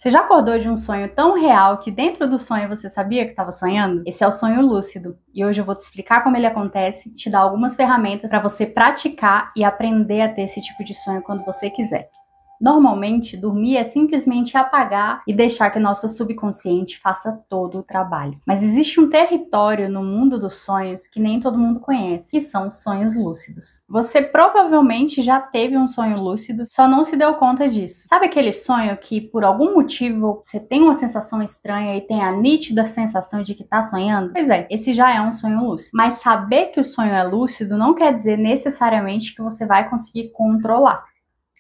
Você já acordou de um sonho tão real que dentro do sonho você sabia que estava sonhando? Esse é o sonho lúcido. E hoje eu vou te explicar como ele acontece, te dar algumas ferramentas para você praticar e aprender a ter esse tipo de sonho quando você quiser. Normalmente, dormir é simplesmente apagar e deixar que o nosso subconsciente faça todo o trabalho. Mas existe um território no mundo dos sonhos que nem todo mundo conhece, que são os sonhos lúcidos. Você provavelmente já teve um sonho lúcido, só não se deu conta disso. Sabe aquele sonho que por algum motivo você tem uma sensação estranha e tem a nítida sensação de que está sonhando? Pois é, esse já é um sonho lúcido. Mas saber que o sonho é lúcido não quer dizer necessariamente que você vai conseguir controlar.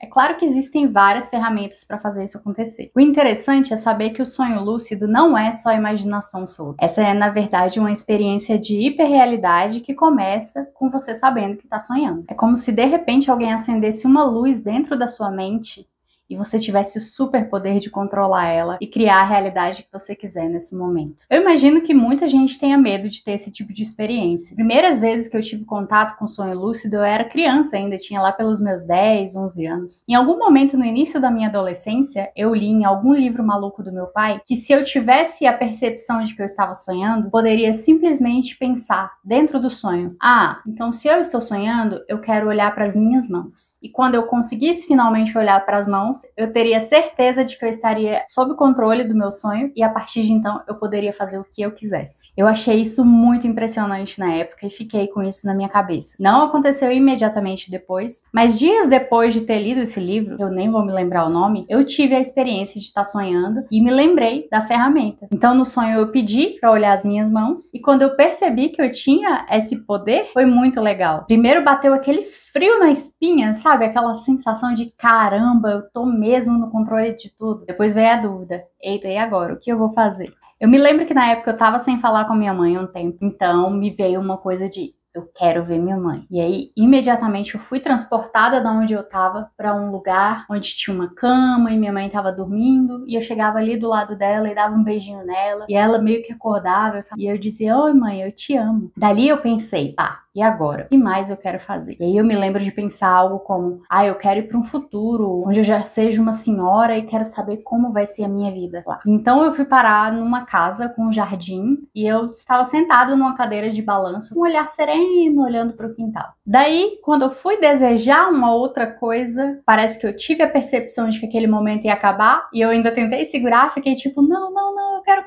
É claro que existem várias ferramentas para fazer isso acontecer. O interessante é saber que o sonho lúcido não é só imaginação sua. Essa é, na verdade, uma experiência de hiperrealidade que começa com você sabendo que está sonhando. É como se, de repente, alguém acendesse uma luz dentro da sua mente e você tivesse o superpoder de controlar ela e criar a realidade que você quiser nesse momento. Eu imagino que muita gente tenha medo de ter esse tipo de experiência. Primeiras vezes que eu tive contato com sonho lúcido, eu era criança ainda, tinha lá pelos meus 10, 11 anos. Em algum momento no início da minha adolescência, eu li em algum livro maluco do meu pai que se eu tivesse a percepção de que eu estava sonhando, poderia simplesmente pensar dentro do sonho: ah, então se eu estou sonhando, eu quero olhar para as minhas mãos. E quando eu conseguisse finalmente olhar para as mãos, eu teria certeza de que eu estaria sob o controle do meu sonho e a partir de então eu poderia fazer o que eu quisesse. Eu achei isso muito impressionante na época e fiquei com isso na minha cabeça. Não aconteceu imediatamente depois, mas dias depois de ter lido esse livro, eu nem vou me lembrar o nome, eu tive a experiência de estar sonhando e me lembrei da ferramenta. Então no sonho eu pedi para olhar as minhas mãos e quando eu percebi que eu tinha esse poder, foi muito legal. Primeiro bateu aquele frio na espinha, sabe? Aquela sensação de caramba, eu tô mesmo no controle de tudo. Depois veio a dúvida: eita, e agora? O que eu vou fazer? Eu me lembro que na época eu tava sem falar com a minha mãe um tempo, então me veio uma coisa de: eu quero ver minha mãe. E aí, imediatamente, eu fui transportada da onde eu tava para um lugar onde tinha uma cama e minha mãe tava dormindo. E eu chegava ali do lado dela e dava um beijinho nela. E ela meio que acordava e eu dizia: oi, mãe, eu te amo. Dali eu pensei: pá, e agora? O que mais eu quero fazer? E aí eu me lembro de pensar algo como: ah, eu quero ir para um futuro onde eu já seja uma senhora e quero saber como vai ser a minha vida lá. Então eu fui parar numa casa com um jardim e eu estava sentada numa cadeira de balanço, com um olhar sereno, olhando para o quintal. Daí, quando eu fui desejar uma outra coisa, parece que eu tive a percepção de que aquele momento ia acabar e eu ainda tentei segurar, fiquei tipo: não, eu quero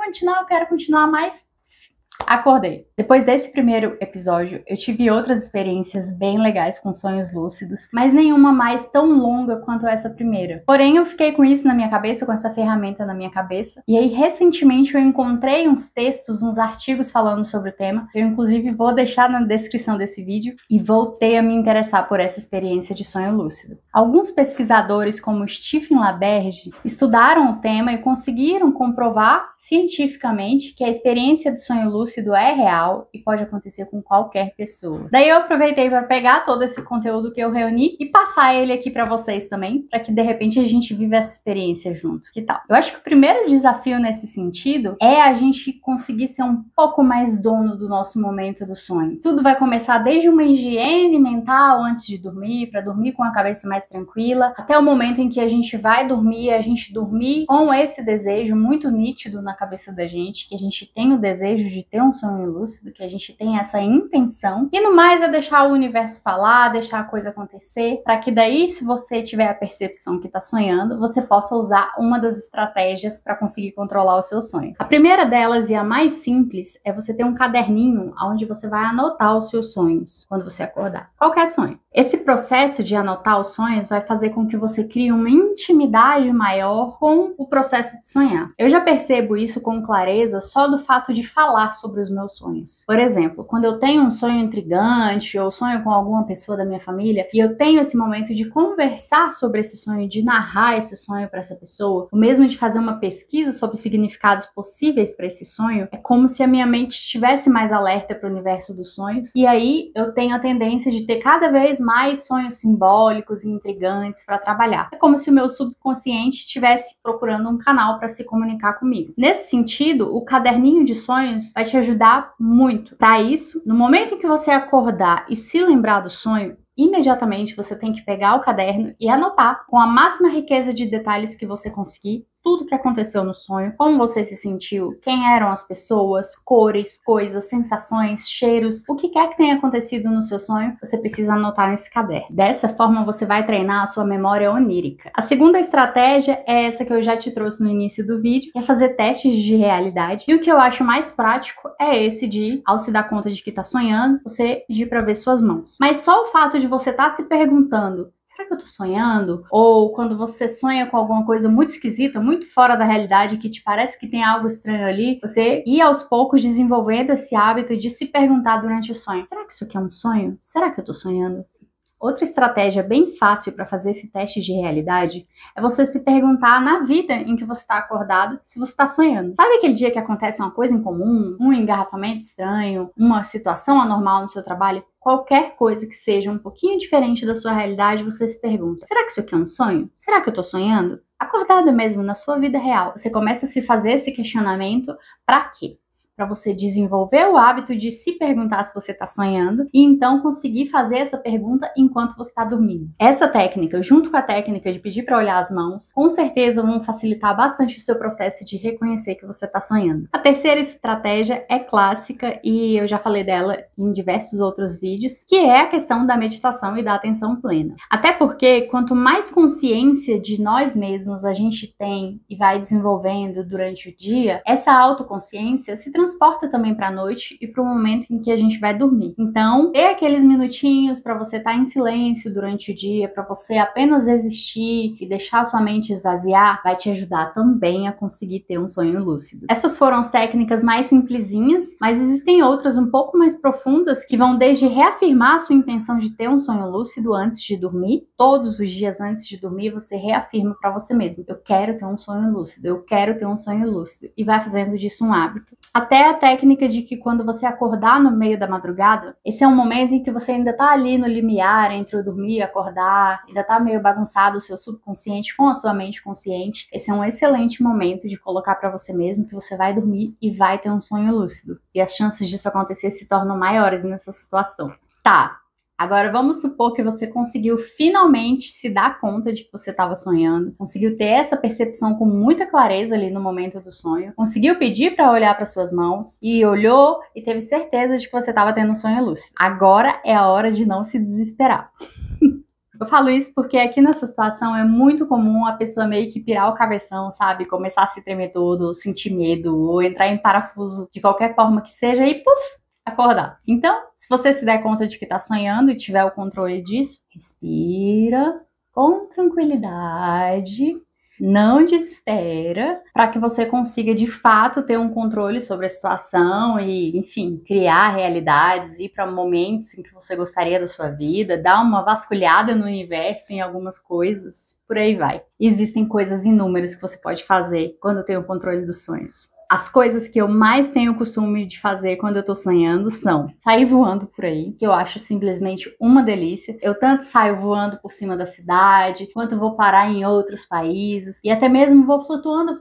continuar, mas acordei. Depois desse primeiro episódio, eu tive outras experiências bem legais com sonhos lúcidos, mas nenhuma mais tão longa quanto essa primeira. Porém, eu fiquei com isso na minha cabeça, com essa ferramenta na minha cabeça, e aí recentemente eu encontrei uns textos, uns artigos falando sobre o tema. Eu inclusive vou deixar na descrição desse vídeo e voltei a me interessar por essa experiência de sonho lúcido. Alguns pesquisadores, como Stephen LaBerge, estudaram o tema e conseguiram comprovar cientificamente que a experiência de sonho lúcido é real e pode acontecer com qualquer pessoa. Daí eu aproveitei para pegar todo esse conteúdo que eu reuni e passar ele aqui para vocês também, para que de repente a gente viva essa experiência junto. Que tal? Eu acho que o primeiro desafio nesse sentido é a gente conseguir ser um pouco mais dono do nosso momento do sonho. Tudo vai começar desde uma higiene mental antes de dormir, para dormir com a cabeça mais tranquila, até o momento em que a gente vai dormir, a gente dormir com esse desejo muito nítido na cabeça da gente, que a gente tem o desejo de ter um sonho lúcido, que a gente tem essa intenção. E no mais é deixar o universo falar, deixar a coisa acontecer, para que daí, se você tiver a percepção que está sonhando, você possa usar uma das estratégias para conseguir controlar o seu sonho. A primeira delas e a mais simples é você ter um caderninho onde você vai anotar os seus sonhos quando você acordar. Qualquer sonho. Esse processo de anotar os sonhos vai fazer com que você crie uma intimidade maior com o processo de sonhar. Eu já percebo isso com clareza só do fato de falar sobre os meus sonhos. Por exemplo, quando eu tenho um sonho intrigante ou sonho com alguma pessoa da minha família e eu tenho esse momento de conversar sobre esse sonho, de narrar esse sonho para essa pessoa, ou mesmo de fazer uma pesquisa sobre significados possíveis para esse sonho, é como se a minha mente estivesse mais alerta para o universo dos sonhos e aí eu tenho a tendência de ter cada vez mais sonhos simbólicos e intrigantes para trabalhar. É como se o meu subconsciente estivesse procurando um canal para se comunicar comigo. Nesse sentido, o caderninho de sonhos vai te ajudar muito. Para isso, no momento em que você acordar e se lembrar do sonho, imediatamente você tem que pegar o caderno e anotar com a máxima riqueza de detalhes que você conseguir tudo que aconteceu no sonho, como você se sentiu, quem eram as pessoas, cores, coisas, sensações, cheiros, o que quer que tenha acontecido no seu sonho, você precisa anotar nesse caderno. Dessa forma, você vai treinar a sua memória onírica. A segunda estratégia é essa que eu já te trouxe no início do vídeo, que é fazer testes de realidade. E o que eu acho mais prático é esse de, ao se dar conta de que tá sonhando, você pedir para ver suas mãos. Mas só o fato de você estar se perguntando, será que eu tô sonhando? Ou quando você sonha com alguma coisa muito esquisita, muito fora da realidade, que te parece que tem algo estranho ali, você ir aos poucos desenvolvendo esse hábito de se perguntar durante o sonho, será que isso aqui é um sonho? Será que eu tô sonhando? Outra estratégia bem fácil para fazer esse teste de realidade é você se perguntar na vida em que você está acordado se você está sonhando. Sabe aquele dia que acontece uma coisa incomum, um engarrafamento estranho, uma situação anormal no seu trabalho? Qualquer coisa que seja um pouquinho diferente da sua realidade, você se pergunta, será que isso aqui é um sonho? Será que eu tô sonhando? Acordado mesmo, na sua vida real. Você começa a se fazer esse questionamento para quê? Para você desenvolver o hábito de se perguntar se você está sonhando e então conseguir fazer essa pergunta enquanto você está dormindo. Essa técnica, junto com a técnica de pedir para olhar as mãos, com certeza vão facilitar bastante o seu processo de reconhecer que você está sonhando. A terceira estratégia é clássica e eu já falei dela em diversos outros vídeos, que é a questão da meditação e da atenção plena. Até porque quanto mais consciência de nós mesmos a gente tem e vai desenvolvendo durante o dia, essa autoconsciência se transporta também para a noite e para o momento em que a gente vai dormir. Então, ter aqueles minutinhos para você estar em silêncio durante o dia, para você apenas existir e deixar a sua mente esvaziar, vai te ajudar também a conseguir ter um sonho lúcido. Essas foram as técnicas mais simplesinhas, mas existem outras um pouco mais profundas que vão desde reafirmar a sua intenção de ter um sonho lúcido antes de dormir. Todos os dias antes de dormir, você reafirma para você mesmo: eu quero ter um sonho lúcido, eu quero ter um sonho lúcido. E vai fazendo disso um hábito. Até a técnica de que quando você acordar no meio da madrugada, esse é um momento em que você ainda tá ali no limiar entre o dormir e acordar, ainda tá meio bagunçado o seu subconsciente com a sua mente consciente. Esse é um excelente momento de colocar para você mesmo que você vai dormir e vai ter um sonho lúcido. E as chances disso acontecer se tornam maiores nessa situação. Tá. Agora vamos supor que você conseguiu finalmente se dar conta de que você estava sonhando, conseguiu ter essa percepção com muita clareza ali no momento do sonho, conseguiu pedir para olhar para suas mãos e olhou e teve certeza de que você estava tendo um sonho lúcido. Agora é a hora de não se desesperar. Eu falo isso porque aqui nessa situação é muito comum a pessoa meio que pirar o cabeção, sabe? Começar a se tremer todo, sentir medo ou entrar em parafuso de qualquer forma que seja e puf! Acordar. Então, se você se der conta de que tá sonhando e tiver o controle disso, respira com tranquilidade, não desespera, para que você consiga de fato ter um controle sobre a situação e, enfim, criar realidades, ir para momentos em que você gostaria da sua vida, dar uma vasculhada no universo em algumas coisas, por aí vai. Existem coisas inúmeras que você pode fazer quando tem o controle dos sonhos. As coisas que eu mais tenho o costume de fazer quando eu tô sonhando são sair voando por aí, que eu acho simplesmente uma delícia. Eu tanto saio voando por cima da cidade, quanto vou parar em outros países, e até mesmo vou flutuando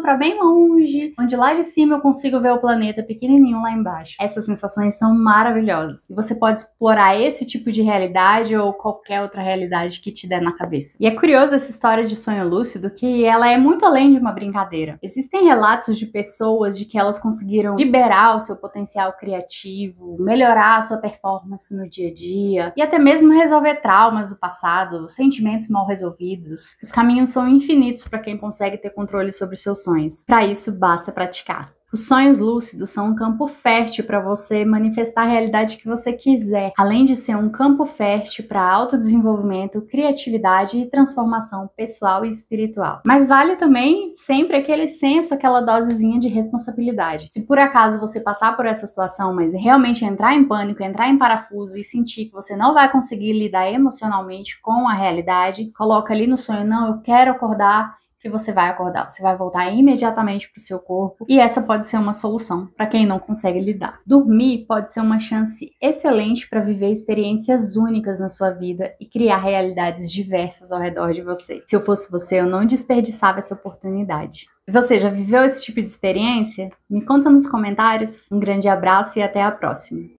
para bem longe, onde lá de cima eu consigo ver o planeta pequenininho lá embaixo. Essas sensações são maravilhosas. E você pode explorar esse tipo de realidade ou qualquer outra realidade que te der na cabeça. E é curioso essa história de sonho lúcido, que ela é muito além de uma brincadeira. Existem relatos de pessoas de que elas conseguiram liberar o seu potencial criativo, melhorar a sua performance no dia a dia e até mesmo resolver traumas do passado, sentimentos mal resolvidos. Os caminhos são infinitos para quem consegue ter controle sobre os seus sonhos. Para isso, basta praticar. Os sonhos lúcidos são um campo fértil para você manifestar a realidade que você quiser, além de ser um campo fértil para autodesenvolvimento, criatividade e transformação pessoal e espiritual. Mas vale também sempre aquele senso, aquela dosezinha de responsabilidade. Se por acaso você passar por essa situação, mas realmente entrar em pânico, entrar em parafuso e sentir que você não vai conseguir lidar emocionalmente com a realidade, coloca ali no sonho: não, eu quero acordar, que você vai acordar, você vai voltar imediatamente para o seu corpo, e essa pode ser uma solução para quem não consegue lidar. Dormir pode ser uma chance excelente para viver experiências únicas na sua vida e criar realidades diversas ao redor de você. Se eu fosse você, eu não desperdiçava essa oportunidade. Você já viveu esse tipo de experiência? Me conta nos comentários. Um grande abraço e até a próxima.